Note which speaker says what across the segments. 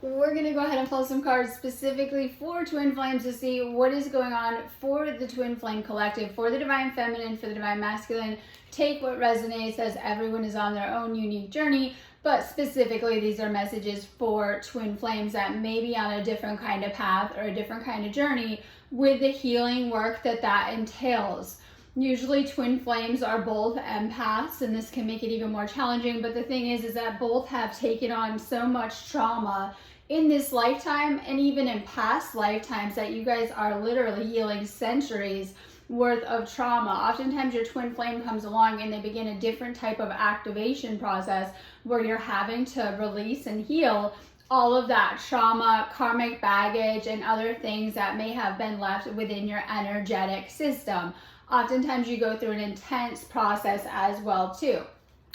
Speaker 1: we're going to go ahead and pull some cards specifically for twin flames to see what is going on for the twin flame collective, for the divine feminine, for the divine masculine. Take what resonates, as everyone is on their own unique journey, but specifically these are messages for twin flames that may be on a different kind of path or a different kind of journey with the healing work that entails. Usually twin flames are both empaths, and this can make it even more challenging, but the thing is that both have taken on so much trauma in this lifetime and even in past lifetimes that you guys are literally healing centuries worth of trauma. Oftentimes your twin flame comes along and they begin a different type of activation process where you're having to release and heal all of that trauma, karmic baggage, and other things that may have been left within your energetic system. Oftentimes you go through an intense process as well too.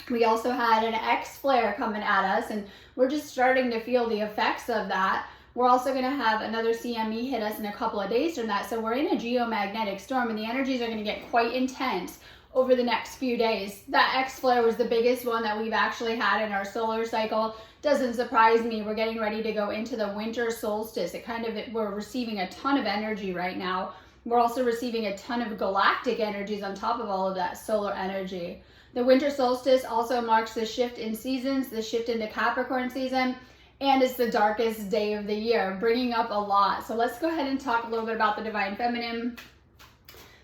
Speaker 1: We also had an X flare coming at us, and we're just starting to feel the effects of that. We're also going to have another CME hit us in a couple of days from that. So we're in a geomagnetic storm, and the energies are going to get quite intense over the next few days. That X flare was the biggest one that we've actually had in our solar cycle. Doesn't surprise me. We're getting ready to go into the winter solstice. We're receiving a ton of energy right now. We're also receiving a ton of galactic energies on top of all of that solar energy. The winter solstice also marks the shift in seasons, the shift into Capricorn season, and it's the darkest day of the year, bringing up a lot. So let's go ahead and talk a little bit about the divine feminine.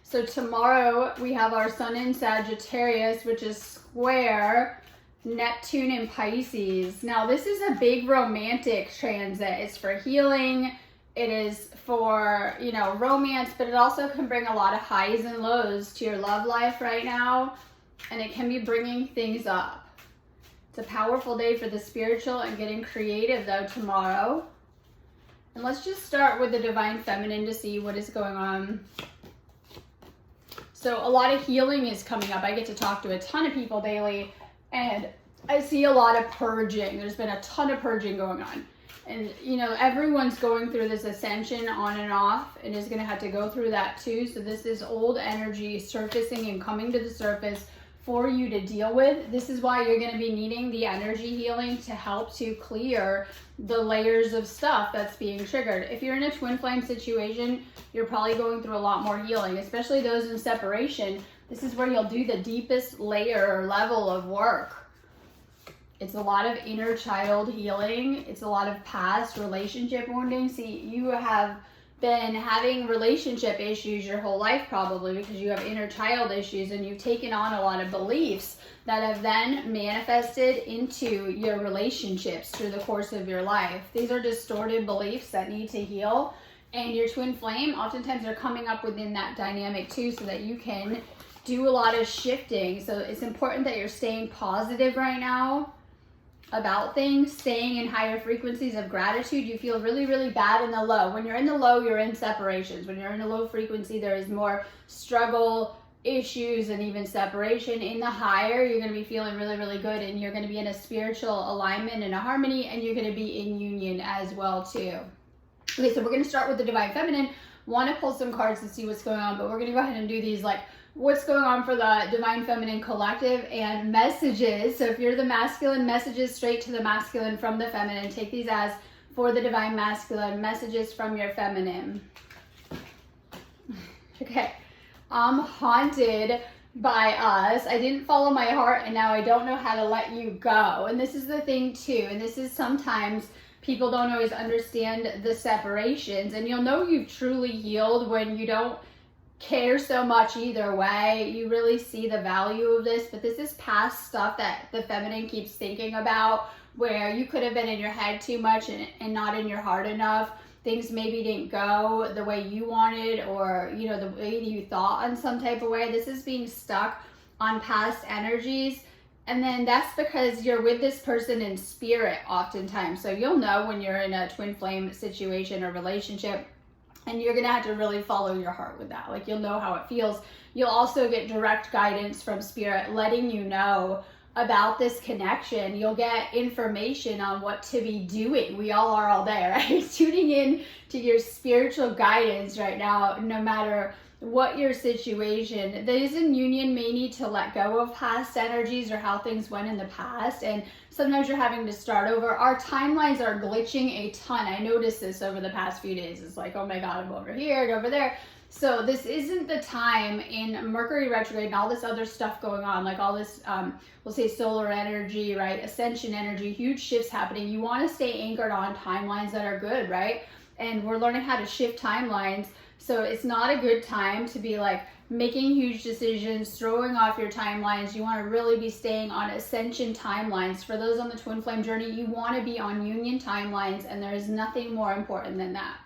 Speaker 1: So tomorrow we have our sun in Sagittarius, which is square Neptune in Pisces. Now this is a big romantic transit. It's for healing. It is for, romance, but it also can bring a lot of highs and lows to your love life right now. And it can be bringing things up. It's a powerful day for the spiritual and getting creative though tomorrow. And let's just start with the divine feminine to see what is going on. So a lot of healing is coming up. I get to talk to a ton of people daily, and I see a lot of purging. There's been a ton of purging going on. And, everyone's going through this ascension on and off and is going to have to go through that too. So this is old energy surfacing and coming to the surface for you to deal with. This is why you're going to be needing the energy healing to help to clear the layers of stuff that's being triggered. If you're in a twin flame situation, you're probably going through a lot more healing, especially those in separation. This is where you'll do the deepest layer or level of work. It's a lot of inner child healing. It's a lot of past relationship wounding. See, you have been having relationship issues your whole life probably because you have inner child issues, and you've taken on a lot of beliefs that have then manifested into your relationships through the course of your life. These are distorted beliefs that need to heal, and your twin flame oftentimes are coming up within that dynamic too, so that you can do a lot of shifting. So it's important that you're staying positive right now about things, staying in higher frequencies of gratitude. You feel really, really bad in the low. When you're in the low, you're in separations. When you're in a low frequency, there is more struggle, issues, and even separation. In the higher, you're going to be feeling really, really good, and you're going to be in a spiritual alignment and a harmony, and you're going to be in union as well too. Okay, so we're going to start with the divine feminine. Want to pull some cards to see what's going on, but we're going to go ahead and do these what's going on for the divine feminine collective and messages. So if you're the masculine, messages straight to the masculine from the feminine. Take these as for the divine masculine, messages from your feminine. Okay, I'm haunted by us. I didn't follow my heart, and now I don't know how to let you go. And this is the thing too, and this is sometimes people don't always understand the separations, and you'll know you've truly healed when you don't care so much either way. You really see the value of this, but this is past stuff that the feminine keeps thinking about, where you could have been in your head too much and not in your heart enough. Things maybe didn't go the way you wanted, or the way you thought on some type of way. This is being stuck on past energies, and then that's because you're with this person in spirit oftentimes. So you'll know when you're in a twin flame situation or relationship, and you're going to have to really follow your heart with that. You'll know how it feels. You'll also get direct guidance from spirit letting you know about this connection. You'll get information on what to be doing. We all are all day, right? Tuning in to your spiritual guidance right now, no matter what your situation. Those in union may need to let go of past energies or how things went in the past, and sometimes you're having to start over. Our timelines are glitching a ton. I noticed this over the past few days. It's like, oh my God, I'm over here and over there. So this isn't the time in Mercury retrograde and all this other stuff going on, like all this, we'll say solar energy, right? Ascension energy, huge shifts happening. You want to stay anchored on timelines that are good, right? And we're learning how to shift timelines. So it's not a good time to be like making huge decisions, throwing off your timelines. You want to really be staying on ascension timelines. For those on the twin flame journey, you want to be on union timelines, and there is nothing more important than that.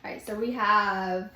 Speaker 1: All right, so we have,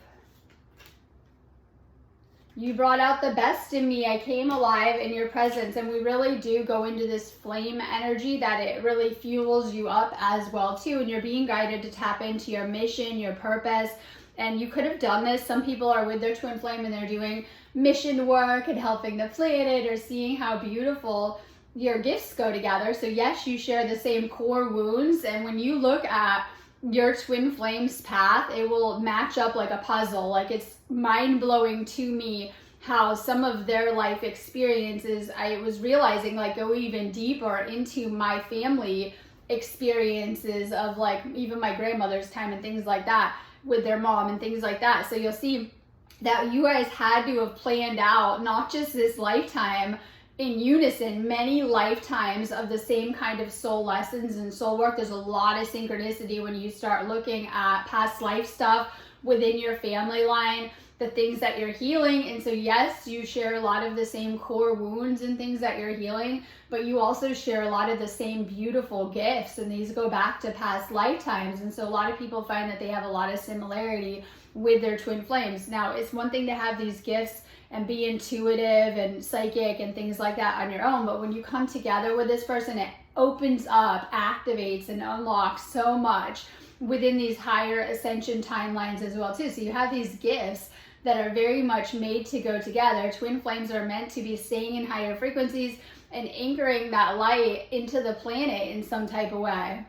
Speaker 1: you brought out the best in me. I came alive in your presence. And we really do go into this flame energy that it really fuels you up as well too. And you're being guided to tap into your mission, your purpose. And you could have done this. Some people are with their twin flame and they're doing mission work and helping the planet or seeing how beautiful your gifts go together. So yes, you share the same core wounds. And when you look at your twin flame's path, it will match up like a puzzle. Like, it's mind-blowing to me how some of their life experiences, I was realizing, like, go even deeper into my family experiences of like even my grandmother's time and things like that with their mom and things like that. So you'll see that you guys had to have planned out not just this lifetime, in unison, many lifetimes of the same kind of soul lessons and soul work. There's a lot of synchronicity when you start looking at past life stuff within your family line, the things that you're healing. And so yes, you share a lot of the same core wounds and things that you're healing, but you also share a lot of the same beautiful gifts, and these go back to past lifetimes. And so a lot of people find that they have a lot of similarity with their twin flames. Now, it's one thing to have these gifts and be intuitive and psychic and things like that on your own, but when you come together with this person, it opens up, activates, and unlocks so much within these higher ascension timelines as well too. So you have these gifts that are very much made to go together. Twin flames are meant to be staying in higher frequencies and anchoring that light into the planet in some type of way.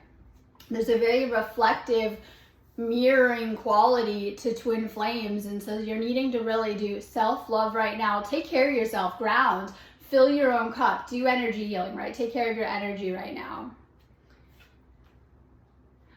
Speaker 1: There's a very reflective, mirroring quality to twin flames, and so you're needing to really do self-love right now. Take care of yourself, ground, fill your own cup, do energy healing, right? Take care of your energy right now.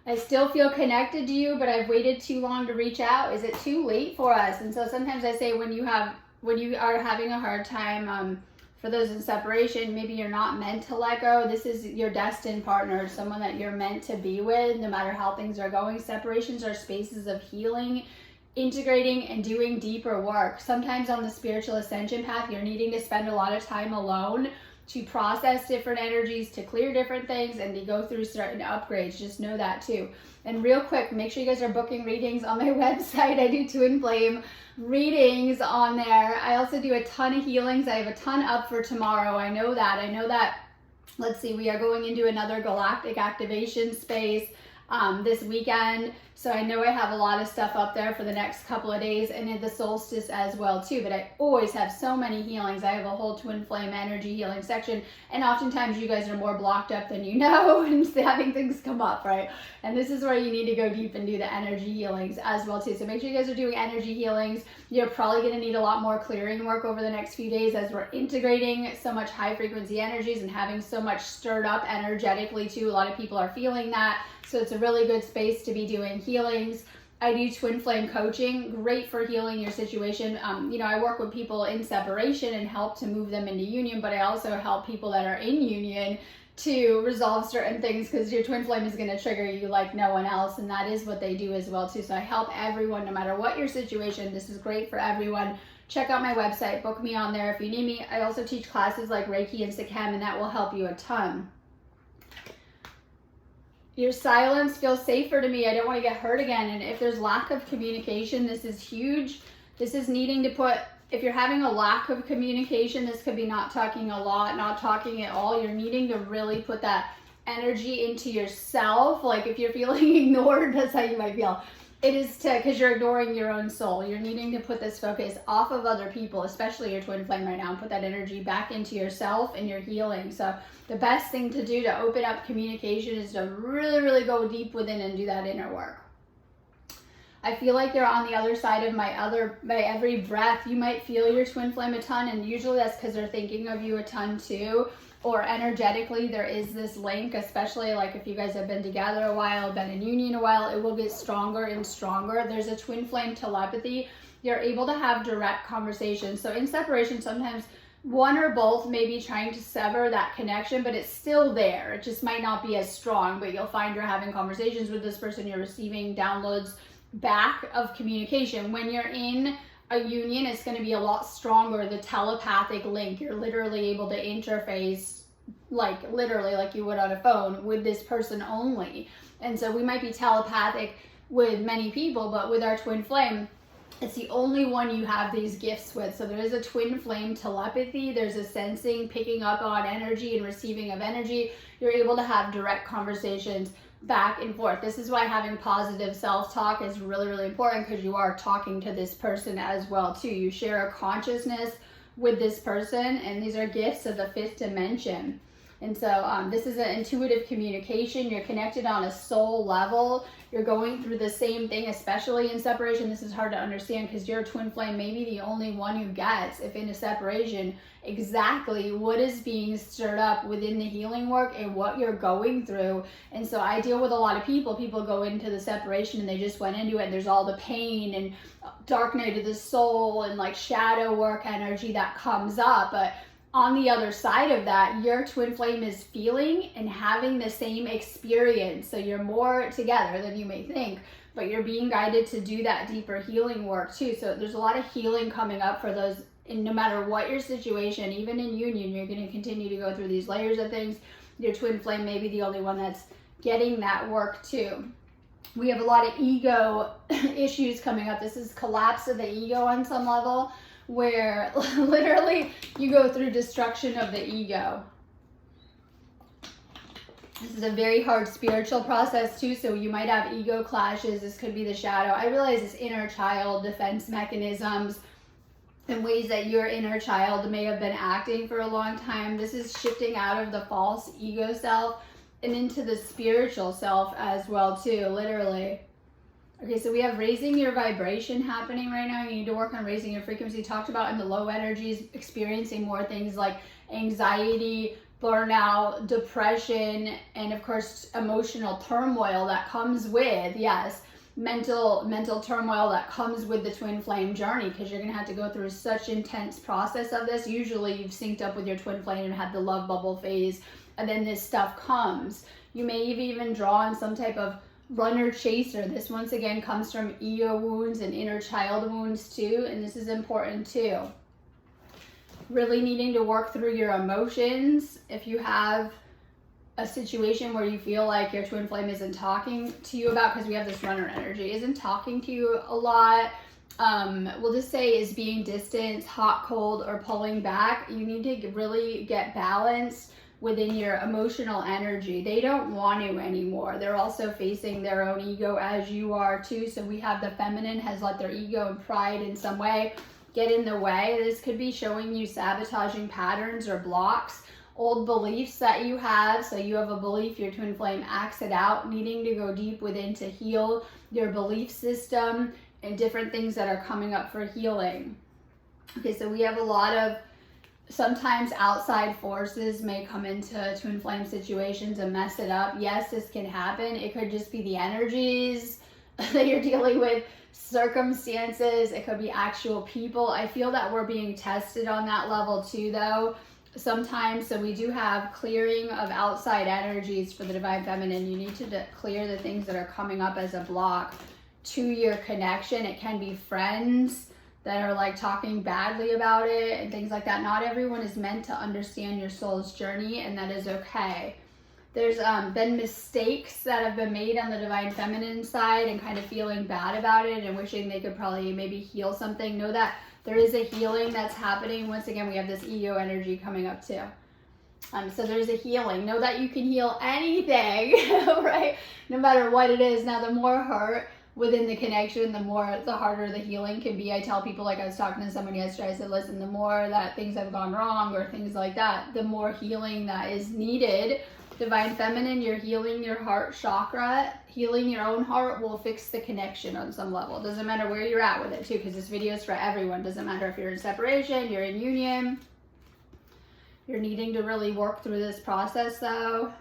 Speaker 1: I still feel connected to you, but I've waited too long to reach out. Is it too late for us? And so sometimes I say when you are having a hard time, for those in separation, maybe you're not meant to let go. This is your destined partner, someone that you're meant to be with, no matter how things are going. Separations are spaces of healing, integrating, and doing deeper work. Sometimes on the spiritual ascension path, you're needing to spend a lot of time alone to process different energies, to clear different things, and to go through certain upgrades. Just know that too. And real quick, make sure you guys are booking readings on my website. I do twin flame readings on there. I also do a ton of healings. I have a ton up for tomorrow. I know that, let's see, we are going into another galactic activation space this weekend. So I know I have a lot of stuff up there for the next couple of days, and in the solstice as well too. But I always have so many healings. I have a whole twin flame energy healing section, and oftentimes you guys are more blocked up than you know and having things come up, right? And this is where you need to go deep and do the energy healings as well too. So make sure you guys are doing energy healings. You're probably going to need a lot more clearing work over the next few days as we're integrating so much high frequency energies and having so much stirred up energetically too. A lot of people are feeling that. So it's a really good space to be doing healings. I do twin flame coaching, great for healing your situation. I work with people in separation and help to move them into union, but I also help people that are in union to resolve certain things, because your twin flame is going to trigger you like no one else, and that is what they do as well too. So I help everyone, no matter what your situation. This is great for everyone. Check out my website, book me on there if you need me. I also teach classes like Reiki and Sikhem, and that will help you a ton. Your silence feels safer to me. I don't want to get hurt again. And if there's lack of communication, this is huge. This is needing to put, if you're having a lack of communication, this could be not talking a lot, not talking at all. You're needing to really put that energy into yourself. Like if you're feeling ignored, that's how you might feel. It is because you're ignoring your own soul. You're needing to put this focus off of other people, especially your twin flame right now, and put that energy back into yourself and your healing. So the best thing to do to open up communication is to really, really go deep within and do that inner work. I feel like you're on the other side of my every breath. You might feel your twin flame a ton, and usually that's because they're thinking of you a ton too. Or energetically, there is this link, especially like if you guys have been together a while, been in union a while, it will get stronger and stronger. There's a twin flame telepathy. You're able to have direct conversations. So in separation, sometimes one or both may be trying to sever that connection, but it's still there. It just might not be as strong, but you'll find you're having conversations with this person, you're receiving downloads back of communication. When you're in a union, it's going to be a lot stronger, the telepathic link. You're literally able to interface literally like you would on a phone with this person only. And so we might be telepathic with many people, but with our twin flame, it's the only one you have these gifts with. So there is a twin flame telepathy. There's a sensing, picking up on energy and receiving of energy. You're able to have direct conversations back and forth. This is why having positive self-talk is really, really important, because you are talking to this person as well too. You share a consciousness with this person, and these are gifts of the fifth dimension. And so this is an intuitive communication. You're connected on a soul level. You're going through the same thing, especially in separation. This is hard to understand because your twin flame may be the only one who gets, if in a separation, exactly what is being stirred up within the healing work and what you're going through. And so I deal with a lot of people go into the separation and they just went into it, and there's all the pain and dark night of the soul and like shadow work energy that comes up. But on the other side of that, your twin flame is feeling and having the same experience. So you're more together than you may think, but you're being guided to do that deeper healing work too. So there's a lot of healing coming up for those. And no matter what your situation, even in union, you're going to continue to go through these layers of things. Your twin flame may be the only one that's getting that work too. We have a lot of ego issues coming up. This is collapse of the ego on some level, where literally you go through destruction of the ego. This is a very hard spiritual process too, so you might have ego clashes. This could be the shadow. I realize it's inner child defense mechanisms and ways that your inner child may have been acting for a long time. This is shifting out of the false ego self and into the spiritual self as well too, literally. Okay, so we have raising your vibration happening right now. You need to work on raising your frequency. Talked about in the low energies, experiencing more things like anxiety, burnout, depression, and of course, emotional turmoil that comes with, yes, mental turmoil that comes with the twin flame journey, because you're going to have to go through such intense process of this. Usually you've synced up with your twin flame and had the love bubble phase, and then this stuff comes. You may even draw on some type of runner chaser. This once again comes from ego wounds and inner child wounds too, and this is important too. Really needing to work through your emotions. If you have a situation where you feel like your twin flame isn't talking to you about, because we have this runner energy, isn't talking to you a lot, we'll just say is being distant, hot, cold, or pulling back, you need to really get balanced within your emotional energy. They don't want to anymore. They're also facing their own ego as you are too. So we have the feminine has let their ego and pride in some way get in the way. This could be showing you sabotaging patterns or blocks, old beliefs that you have. So you have a belief, your twin flame acts it out, needing to go deep within to heal your belief system and different things that are coming up for healing. Okay, so we have a lot of sometimes outside forces may come into twin flame situations and mess it up. Yes, this can happen. It could just be the energies that you're dealing with, circumstances. It could be actual people. I feel that we're being tested on that level too, though, sometimes. So we do have clearing of outside energies for the divine feminine. You need to clear the things that are coming up as a block to your connection. It can be friends that are like talking badly about it and things like that. Not everyone is meant to understand your soul's journey, and that is okay. There's been mistakes that have been made on the divine feminine side and kind of feeling bad about it and wishing they could probably maybe heal something. Know that there is a healing that's happening. Once again, we have this ego energy coming up too. So there's a healing. Know that you can heal anything, right? No matter what it is. Now, the more hurt within the connection, the harder the healing can be. I tell people, like I was talking to someone yesterday, I said, listen, the more that things have gone wrong or things like that, the more healing that is needed Divine Feminine, you're healing your heart chakra. Healing your own heart will fix the connection on some level. Doesn't matter where you're at with it too, because this video is for everyone. Doesn't matter if you're in separation, you're in union. You're needing to really work through this process though.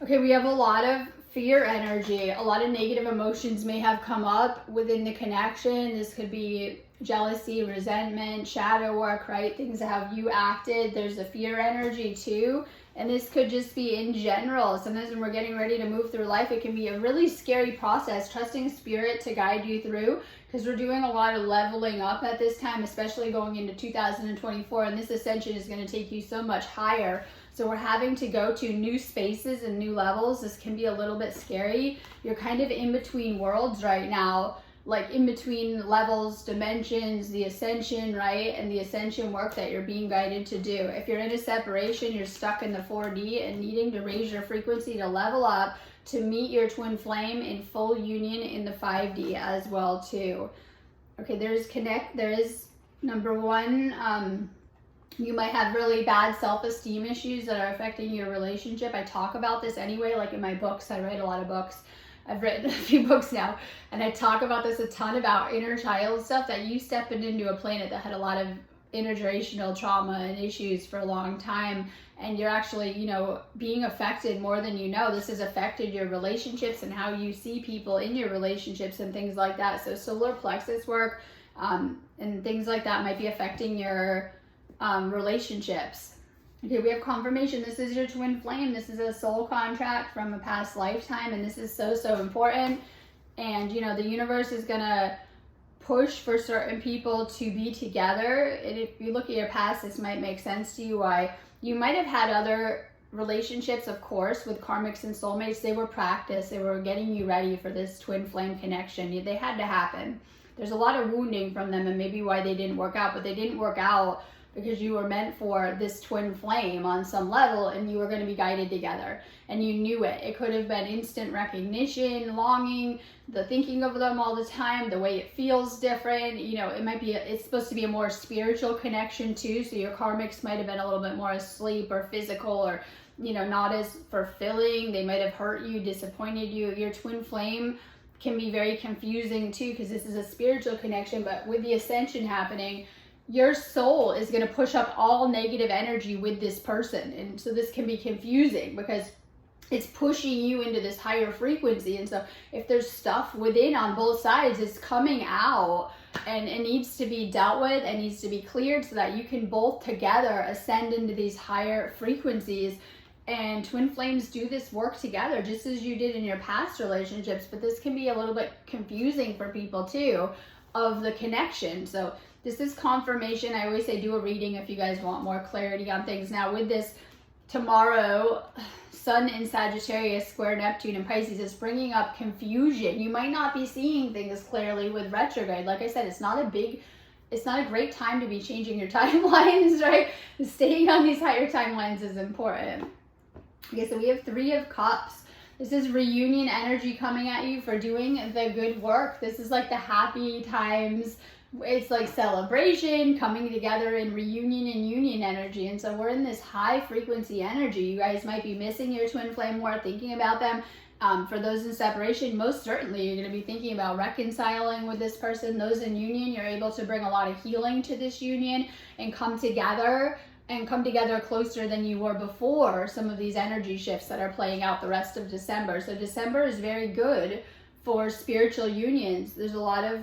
Speaker 1: Okay, we have a lot of fear energy. A lot of negative emotions may have come up within the connection. This could be jealousy, resentment, shadow work, right? Things that have you acted. There's a fear energy too. And this could just be in general. Sometimes when we're getting ready to move through life, it can be a really scary process, trusting spirit to guide you through, because we're doing a lot of leveling up at this time, especially going into 2024. And this ascension is going to take you so much higher. So we're having to go to new spaces and new levels. This can be a little bit scary. You're kind of in between worlds right now, like in between levels, dimensions, the ascension, right? And the ascension work that you're being guided to do. If you're in a separation, you're stuck in the 4D and needing to raise your frequency to level up to meet your twin flame in full union in the 5D as well too. Okay, there is number one, you might have really bad self-esteem issues that are affecting your relationship. I talk about this anyway, like in my books. I write a lot of books. I've written a few books now, and I talk about this a ton about inner child stuff, that you stepping into a planet that had a lot of intergenerational trauma and issues for a long time, and you're actually, you know, being affected more than you know. This has affected your relationships and how you see people in your relationships and things like that. So solar plexus work and things like that might be affecting your relationships. Okay, we have confirmation. This is your twin flame. This is a soul contract from a past lifetime, and this is so, so important. And, you know, the universe is going to push for certain people to be together. And if you look at your past, this might make sense to you why you might have had other relationships, of course, with karmics and soulmates. They were practice. They were getting you ready for this twin flame connection. They had to happen. There's a lot of wounding from them, and maybe why they didn't work out, but they didn't work out because you were meant for this twin flame on some level, and you were going to be guided together, and you knew it. It could have been instant recognition, longing, the thinking of them all the time, the way it feels different. You know, it might be, it's supposed to be a more spiritual connection too, so your karmics might have been a little bit more asleep or physical, or, you know, not as fulfilling. They might have hurt you, disappointed you. Your twin flame can be very confusing too, because this is a spiritual connection, but with the ascension happening, your soul is going to push up all negative energy with this person. And so this can be confusing because it's pushing you into this higher frequency. And so if there's stuff within on both sides, it's coming out and it needs to be dealt with and needs to be cleared so that you can both together ascend into these higher frequencies. And twin flames do this work together, just as you did in your past relationships. But this can be a little bit confusing for people too, of the connection. So this is confirmation. I always say do a reading if you guys want more clarity on things. Now with this, tomorrow, Sun in Sagittarius square Neptune in Pisces is bringing up confusion. You might not be seeing things clearly with retrograde. Like I said, it's not a great time to be changing your timelines, right? Staying on these higher timelines is important. Okay, so we have 3 of Cups. This is reunion energy coming at you for doing the good work. This is like the happy times. It's like celebration, coming together in reunion and union energy. And so we're in this high frequency energy. You guys might be missing your twin flame more, thinking about them. For those in separation, most certainly you're going to be thinking about reconciling with this person. Those in union, you're able to bring a lot of healing to this union and come together closer than you were before some of these energy shifts that are playing out the rest of December. So December is very good for spiritual unions. There's a lot of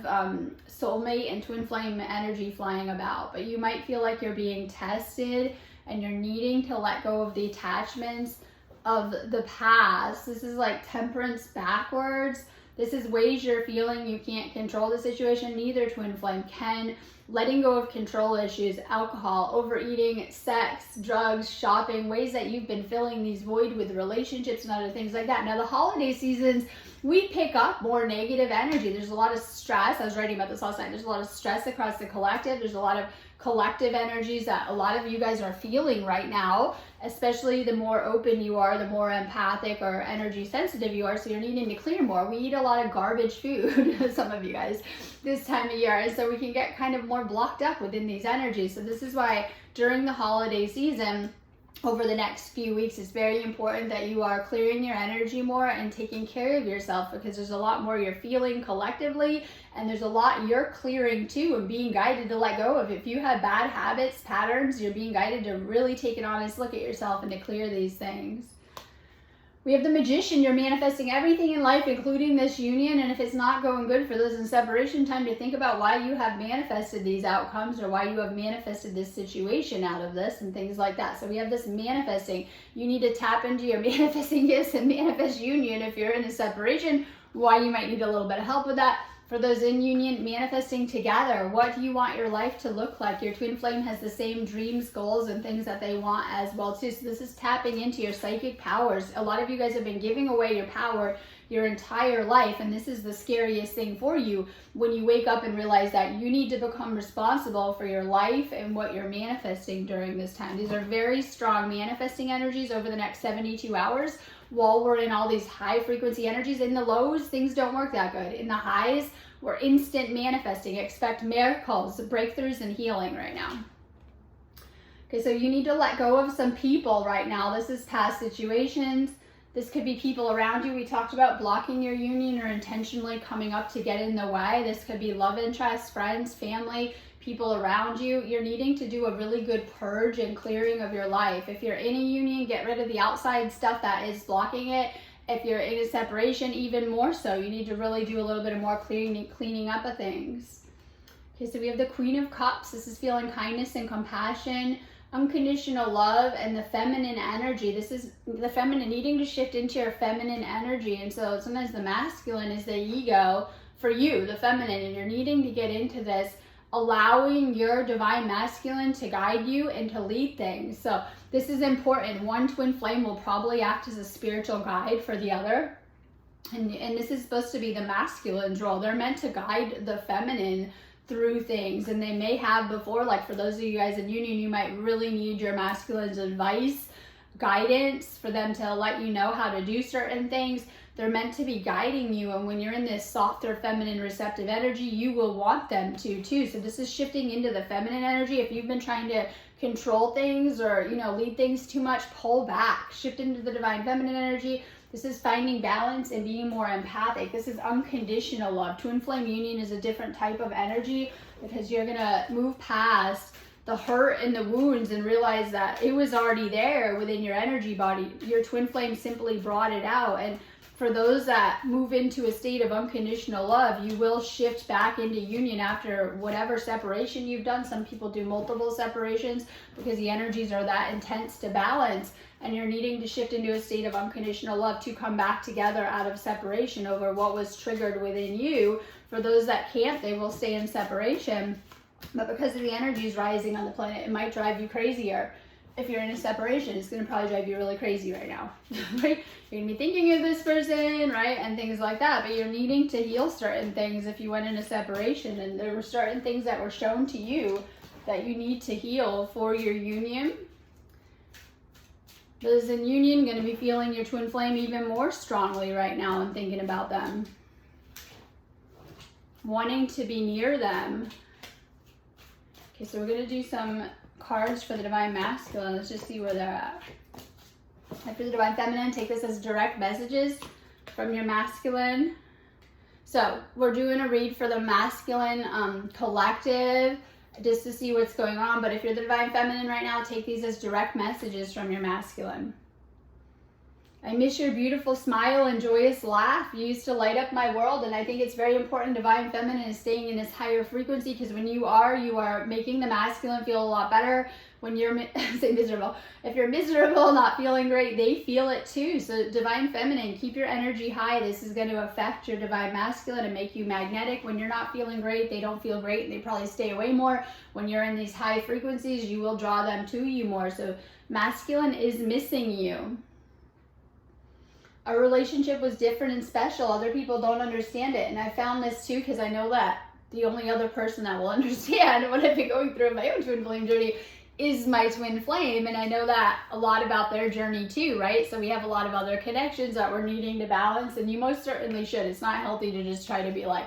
Speaker 1: soulmate and twin flame energy flying about, but you might feel like you're being tested and you're needing to let go of the attachments of the past. This is like Temperance backwards. This is ways you're feeling you can't control the situation. Neither twin flame can. Letting go of control issues, alcohol, overeating, sex, drugs, shopping, ways that you've been filling these void with relationships and other things like that. Now the holiday seasons, we pick up more negative energy. There's a lot of stress. I was writing about this last night. There's a lot of stress across the collective. There's a lot of collective energies that a lot of you guys are feeling right now, especially the more open you are, the more empathic or energy sensitive you are, so you're needing to clear more. We eat a lot of garbage food, some of you guys, this time of year, and so we can get kind of more blocked up within these energies. So this is why during the holiday season, over the next few weeks. It's very important that you are clearing your energy more and taking care of yourself, because there's a lot more you're feeling collectively, and there's a lot you're clearing too and being guided to let go of. If you have bad habits, patterns, you're being guided to really take an honest look at yourself and to clear these things. We have the Magician. You're manifesting everything in life, including this union. And if it's not going good for those in separation, time to think about why you have manifested these outcomes, or why you have manifested this situation out of this and things like that. So we have this manifesting. You need to tap into your manifesting gifts and manifest union if you're in a separation, why you might need a little bit of help with that. For those in union, manifesting together. What do you want your life to look like? Your twin flame has the same dreams, goals, and things that they want as well too. So this is tapping into your psychic powers. A lot of you guys have been giving away your power your entire life, and this is the scariest thing for you, when you wake up and realize that you need to become responsible for your life and what you're manifesting during this time. These are very strong manifesting energies over the next 72 hours. While we're in all these high frequency energies, in the lows, things don't work that good. In the highs, we're instant manifesting. Expect miracles, breakthroughs, and healing right now. Okay, so you need to let go of some people right now. This is past situations. This could be people around you. We talked about blocking your union or intentionally coming up to get in the way. This could be love interest, friends, family, people around you. You're needing to do a really good purge and clearing of your life. If you're in a union, get rid of the outside stuff that is blocking it. If you're in a separation, even more so. You need to really do a little bit of more cleaning up of things. Okay, so we have the Queen of Cups. This is feeling kindness and compassion, unconditional love, and the feminine energy. This is the feminine, needing to shift into your feminine energy. And so sometimes the masculine is the ego for you, the feminine, and you're needing to get into this, allowing your divine masculine to guide you and to lead things. So this is important. One twin flame will probably act as a spiritual guide for the other. And this is supposed to be the masculine's role. They're meant to guide the feminine through things, and they may have before. Like for those of you guys in union, you might really need your masculine's advice, guidance, for them to let you know how to do certain things. They're meant to be guiding you, and when you're in this softer, feminine, receptive energy, you will want them to too. So this is shifting into the feminine energy. If you've been trying to control things or, lead things too much, pull back, shift into the divine feminine energy. This is finding balance and being more empathic. This is unconditional love. Twin flame union is a different type of energy, because you're gonna move past the hurt and the wounds and realize that it was already there within your energy body. Your twin flame simply brought it out. And for those that move into a state of unconditional love, you will shift back into union after whatever separation you've done. Some people do multiple separations because the energies are that intense to balance, and you're needing to shift into a state of unconditional love to come back together out of separation over what was triggered within you. For those that can't, they will stay in separation. But because of the energies rising on the planet, it might drive you crazier. If you're in a separation, it's going to probably drive you really crazy right now, right? You're going to be thinking of this person, right? And things like that. But you're needing to heal certain things if you went in a separation. And there were certain things that were shown to you that you need to heal for your union. Those in union going to be feeling your twin flame even more strongly right now and thinking about them. Wanting to be near them. Okay, so we're going to do some cards for the divine masculine. Let's just see where they're at. After the divine feminine, take this as direct messages from your masculine. So we're doing a read for the masculine collective, just to see what's going on. But if you're the divine feminine right now, take these as direct messages from your masculine. I miss your beautiful smile and joyous laugh. You used to light up my world, and I think it's very important divine feminine is staying in this higher frequency, because when you are making the masculine feel a lot better. When you're say miserable, if you're miserable, not feeling great, they feel it too. So divine feminine, keep your energy high. This is going to affect your divine masculine and make you magnetic. When you're not feeling great, they don't feel great and they probably stay away more. When you're in these high frequencies, you will draw them to you more. So masculine is missing you. Our relationship was different and special. Other people don't understand it. And I found this too, because I know that the only other person that will understand what I've been going through in my own twin flame journey is my twin flame. And I know that a lot about their journey too, right? So we have a lot of other connections that we're needing to balance, and you most certainly should. It's not healthy to just try to be like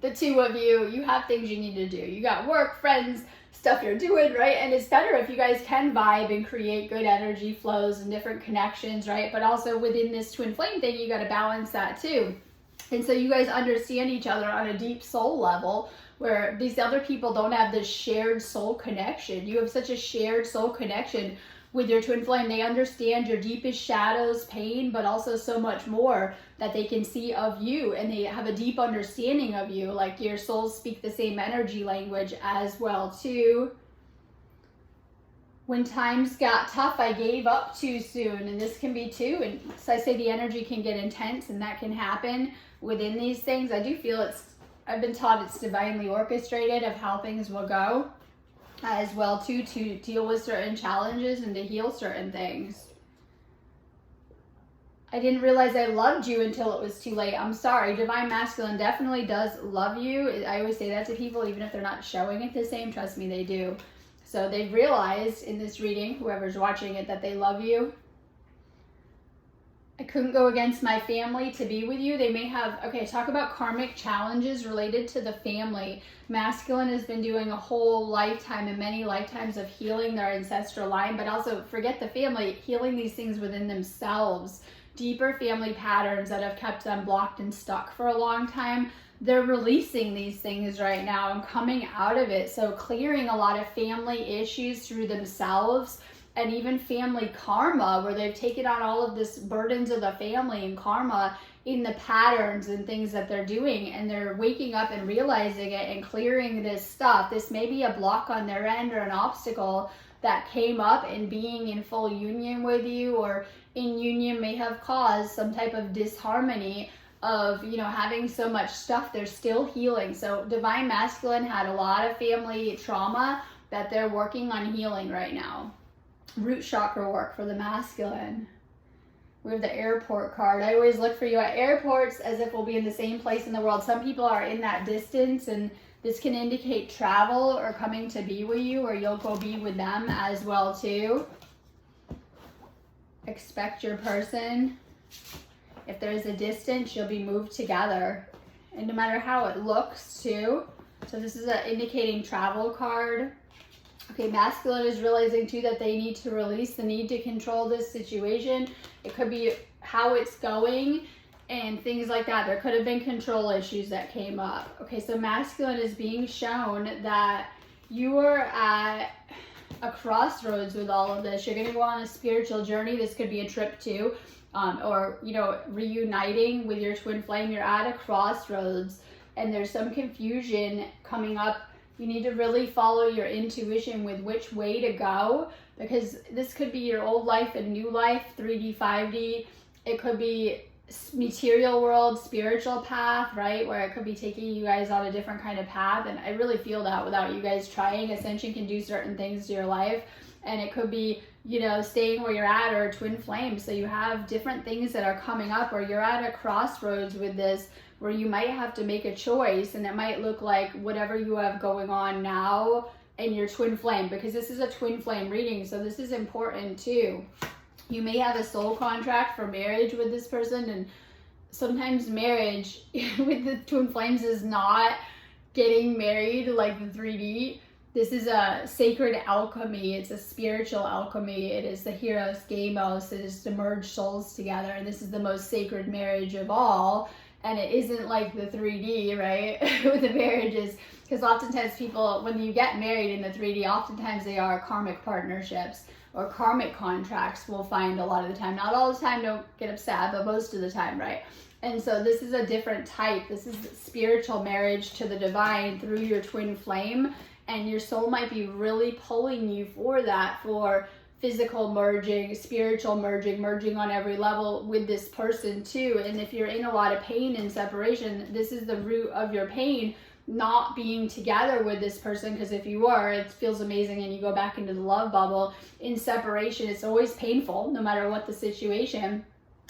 Speaker 1: the two of you have things you need to do. You got work, friends, stuff you're doing, right? And it's better if you guys can vibe and create good energy flows and different connections, right? But also within this twin flame thing, you got to balance that too. And so you guys understand each other on a deep soul level, where these other people don't have this shared soul connection. You have such a shared soul connection with your twin flame. They understand your deepest shadows, pain, but also so much more that they can see of you, and they have a deep understanding of you. Like your souls speak the same energy language as well too. When times got tough, I gave up too soon, and this can be too. And so I say the energy can get intense, and that can happen within these things. I do feel I've been taught it's divinely orchestrated of how things will go as well too, to deal with certain challenges and to heal certain things. I didn't realize I loved you until it was too late. I'm sorry. Divine Masculine definitely does love you. I always say that to people, even if they're not showing it the same. Trust me, they do. So they've realized in this reading, whoever's watching it, that they love you. I couldn't go against my family to be with you. They may have, okay, talk about karmic challenges related to the family. Masculine has been doing a whole lifetime and many lifetimes of healing their ancestral line, but also forget the family, healing these things within themselves. Deeper family patterns that have kept them blocked and stuck for a long time. They're releasing these things right now and coming out of it. So clearing a lot of family issues through themselves, and even family karma, where they've taken on all of this burdens of the family and karma in the patterns and things that they're doing, and they're waking up and realizing it and clearing this stuff. This may be a block on their end or an obstacle that came up, and being in full union with you or in union may have caused some type of disharmony of, you know, having so much stuff. They're still healing. So Divine Masculine had a lot of family trauma that they're working on healing right now. Root chakra work for the masculine. We have the airport card. I always look for you at airports as if we'll be in the same place in the world. Some people are in that distance, and this can indicate travel or coming to be with you, or you'll go be with them as well too. Expect your person. If there's a distance, you'll be moved together. And no matter how it looks too. So this is indicating travel card. Okay, masculine is realizing too that they need to release the need to control this situation. It could be how it's going and things like that. There could have been control issues that came up. Okay, so masculine is being shown that you are at a crossroads with all of this. You're going to go on a spiritual journey. This could be a trip too, or, you know, reuniting with your twin flame. You're at a crossroads, and there's some confusion coming up. You need to really follow your intuition with which way to go, because this could be your old life and new life, 3D, 5D. It could be material world, spiritual path, right? Where it could be taking you guys on a different kind of path. And I really feel that without you guys trying, Ascension can do certain things to your life. And it could be, you know, staying where you're at, or twin flame. So you have different things that are coming up, or you're at a crossroads with this, where you might have to make a choice, and it might look like whatever you have going on now and your twin flame, because this is a twin flame reading, so this is important too. You may have a soul contract for marriage with this person, and sometimes marriage with the twin flames is not getting married like the 3D. This is a sacred alchemy. It's a spiritual alchemy. It is the Hieros Gamos. It is to merge souls together, and this is the most sacred marriage of all. And it isn't like the 3D, right, with the marriages, because oftentimes people, when you get married in the 3D, oftentimes they are karmic partnerships or karmic contracts, we'll find a lot of the time. Not all the time, don't get upset, but most of the time, right? And so this is a different type. This is spiritual marriage to the divine through your twin flame, and your soul might be really pulling you for that, for physical merging, spiritual merging on every level with this person too. And if you're in a lot of pain and separation, this is the root of your pain, not being together with this person, because if you are, it feels amazing and you go back into the love bubble. In separation, it's always painful no matter what the situation,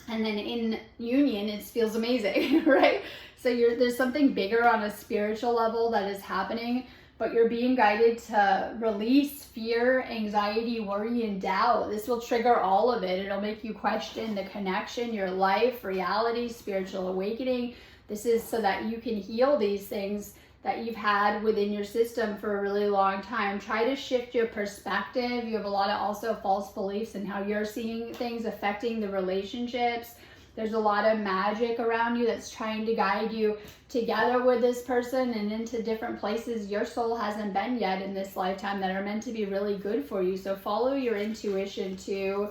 Speaker 1: and then in union it feels amazing, right? So there's something bigger on a spiritual level that is happening but you're being guided to release fear, anxiety, worry, and doubt. This will trigger all of it. It'll make you question the connection, your life, reality, spiritual awakening. This is so that you can heal these things that you've had within your system for a really long time. Try to shift your perspective. You have a lot of also false beliefs in how you're seeing things affecting the relationships. There's a lot of magic around you that's trying to guide you together with this person and into different places your soul hasn't been yet in this lifetime that are meant to be really good for you. So follow your intuition too.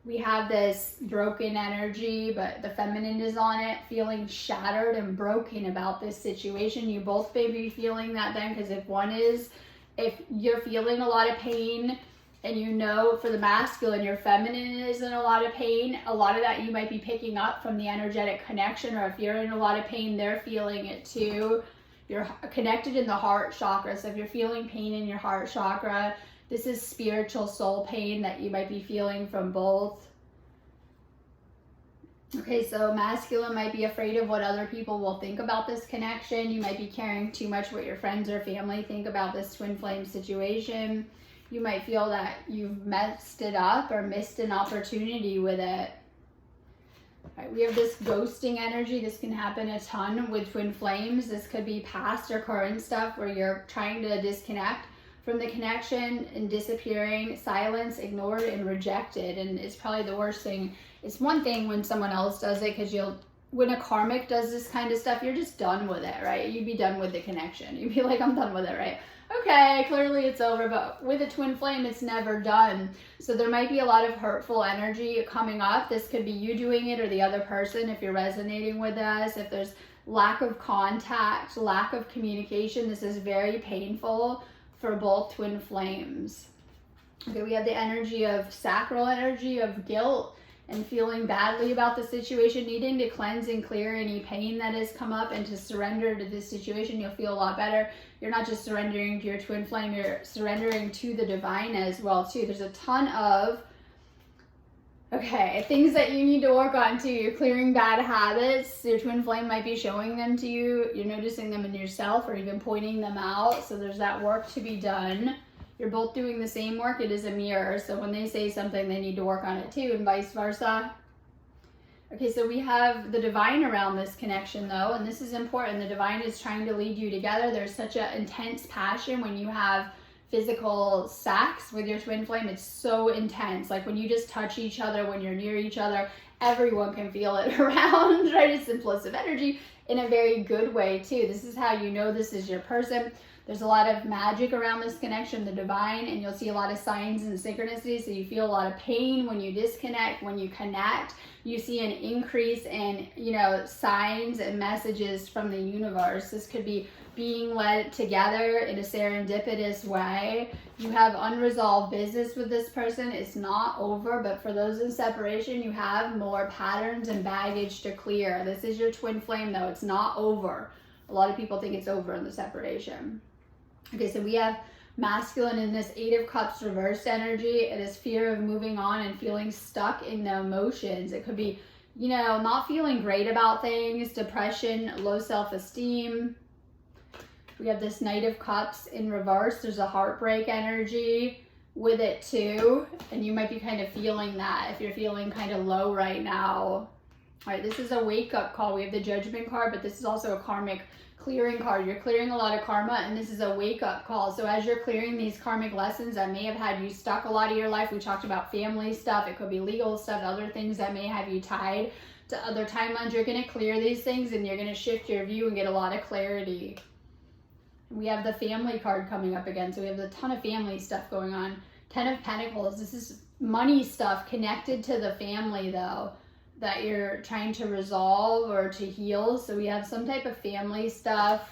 Speaker 1: We have this broken energy, but the feminine is on it, feeling shattered and broken about this situation. You both may be feeling that then, because if you're feeling a lot of pain, and you know for the masculine, your feminine is in a lot of pain, a lot of that you might be picking up from the energetic connection, or if you're in a lot of pain, they're feeling it too. You're connected in the heart chakra, so if you're feeling pain in your heart chakra, this is spiritual soul pain that you might be feeling from both. Okay, so masculine might be afraid of what other people will think about this connection. You might be caring too much what your friends or family think about this twin flame situation. You might feel that you've messed it up or missed an opportunity with it. Right, we have this ghosting energy. This can happen a ton with twin flames. This could be past or current stuff where you're trying to disconnect from the connection and disappearing, silence, ignored, and rejected. And it's probably the worst thing. It's one thing when someone else does it, because when a karmic does this kind of stuff, you're just done with it, right? You'd be done with the connection. You'd be like, I'm done with it, right? Okay, clearly it's over, but with a twin flame, it's never done. So there might be a lot of hurtful energy coming up. This could be you doing it or the other person if you're resonating with us. If there's lack of contact, lack of communication, this is very painful for both twin flames. Okay, we have the energy of sacral energy, of guilt and feeling badly about the situation, needing to cleanse and clear any pain that has come up and to surrender to this situation. You'll feel a lot better. You're not just surrendering to your twin flame, you're surrendering to the divine as well too. There's a ton of things that you need to work on too. You're clearing bad habits. Your twin flame might be showing them to you. You're noticing them in yourself or even pointing them out. So there's that work to be done. You're both doing the same work. It is a mirror. So when they say something, they need to work on it too, and vice versa. Okay, so we have the divine around this connection though, and this is important. The divine is trying to lead you together. There's such an intense passion when you have physical sex with your twin flame. It's so intense. Like when you just touch each other, when you're near each other, everyone can feel it around, right? It's implosive energy in a very good way too. This is how you know this is your person. There's a lot of magic around this connection, the divine, and you'll see a lot of signs and synchronicities. So you feel a lot of pain when you disconnect. When you connect, you see an increase in, signs and messages from the universe. This could be being led together in a serendipitous way. You have unresolved business with this person. It's not over, but for those in separation, you have more patterns and baggage to clear. This is your twin flame though. It's not over. A lot of people think it's over in the separation. Okay, so we have masculine in this 8 of Cups reversed energy. It is fear of moving on and feeling stuck in the emotions. It could be, not feeling great about things, depression, low self-esteem. We have this Knight of Cups in reverse. There's a heartbreak energy with it too. And you might be kind of feeling that if you're feeling kind of low right now. All right, this is a wake-up call. We have the Judgment card, but this is also a karmic clearing card. You're clearing a lot of karma, and this is a wake-up call. So as you're clearing these karmic lessons that may have had you stuck a lot of your life, we talked about family stuff. It could be legal stuff, other things that may have you tied to other timelines. You're going to clear these things, and you're going to shift your view and get a lot of clarity. We have the family card coming up again. So we have a ton of family stuff going on. 10 of Pentacles. This is money stuff connected to the family, though, that you're trying to resolve or to heal. So we have some type of family stuff.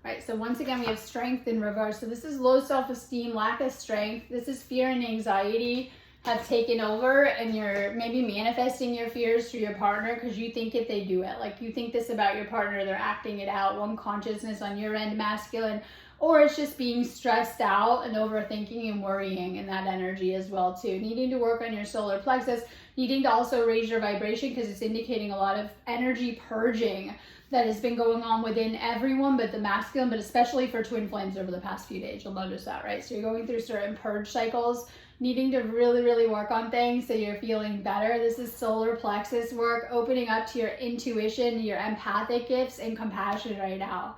Speaker 1: All right, so once again, we have strength in reverse. So this is low self-esteem, lack of strength. This is fear and anxiety. have taken over, and you're maybe manifesting your fears through your partner because you think if they do it, like you think this about your partner, they're acting it out, one consciousness on your end, masculine, or it's just being stressed out and overthinking and worrying in that energy as well too. Needing to work on your solar plexus, needing to also raise your vibration because it's indicating a lot of energy purging that has been going on within everyone, but the masculine, but especially for twin flames over the past few days. You'll notice that, right? So you're going through certain purge cycles, needing to really work on things so you're feeling better. This is solar plexus work, opening up to your intuition, your empathic gifts, and compassion right now.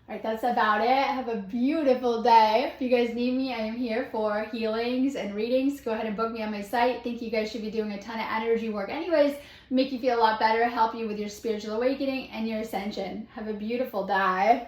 Speaker 1: All right, that's about it. Have a beautiful day. If you guys need me, I am here for healings and readings. Go ahead and book me on my site. Think you guys should be doing a ton of energy work anyways. Make you feel a lot better, help you with your spiritual awakening and your ascension. Have a beautiful day.